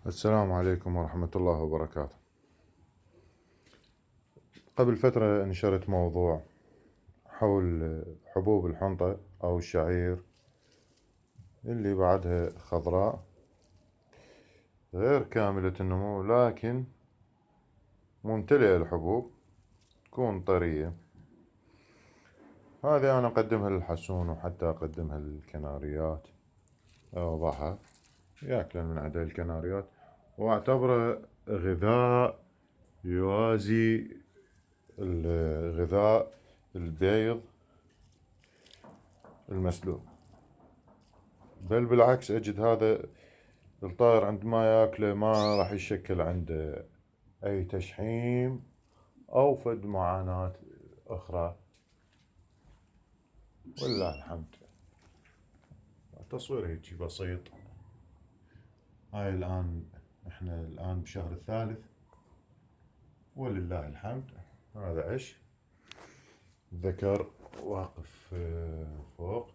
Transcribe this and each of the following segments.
السلام عليكم ورحمة الله وبركاته. قبل فترة نشرت موضوع حول حبوب الحنطة أو الشعير اللي بعدها خضراء غير كاملة النمو، لكن ممتلئة الحبوب، تكون طرية. هذه أنا أقدمها للحسون، وحتى أقدمها للكناريات، أوضحها يأكلن من عندها الكناريات، وأعتبره غذاء يوازي الغذاء البيض المسلوق. بل بالعكس، أجد هذا الطائر عندما يأكله ما راح يشكل عنده أي تشحيم أو فد معاناة أخرى، والله الحمد. تصوير هيك بسيط. هاي احنا الآن بشهر الثالث، ولله الحمد. هذا عش ذكر واقف فوق،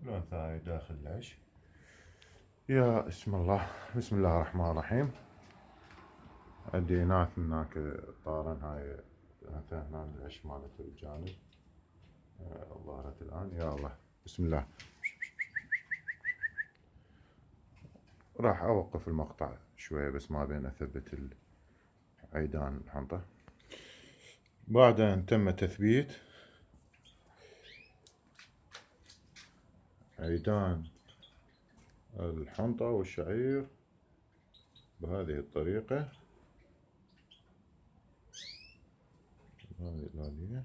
والأنثى داخل العش. يا بسم الله الرحمن الرحيم. عندي إناث هناك طارن، هاي هنا العش مالته بالجانب. أظهرت الآن. يا الله، بسم الله. راح أوقف المقطع شوية بس ما بين أثبت عيدان الحنطة. بعد أن تم تثبيت عيدان الحنطة والشعير بهذه الطريقة، هذه الآلية،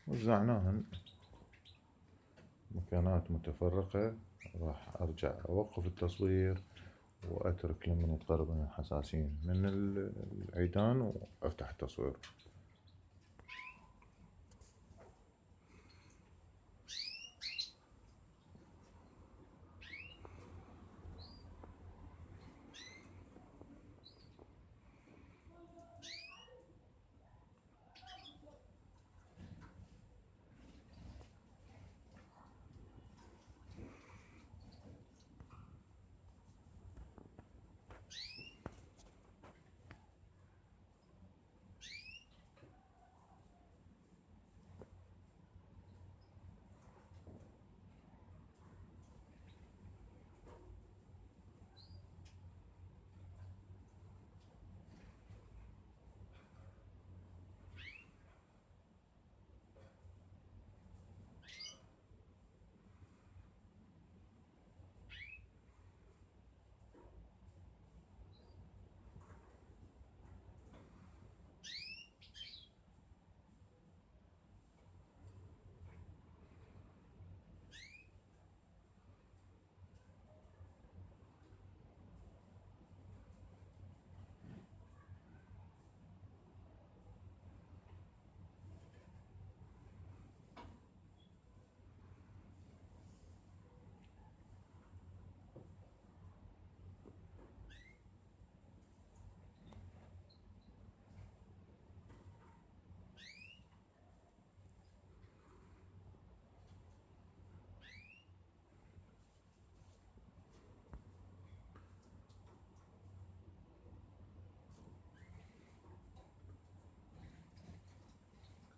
وزعناهن مكانات متفرقة. راح أرجع أوقف التصوير وأترك لمن يتقرب من الحساسين من العيدان، وأفتح التصوير.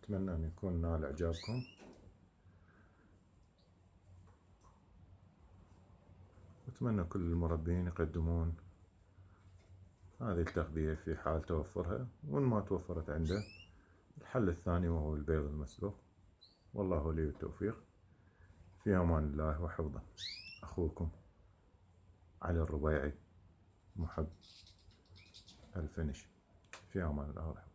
أتمنى أن يكون نال إعجابكم، وأتمنى كل المربين يقدمون هذه التغذية في حال توفرها، وإن ما توفرت عنده الحل الثاني وهو البيض المسلوق. والله ولي التوفيق. في أمان الله وحفظه. أخوكم علي الربيعي، محب الفينش. في أمان الله وحفظه.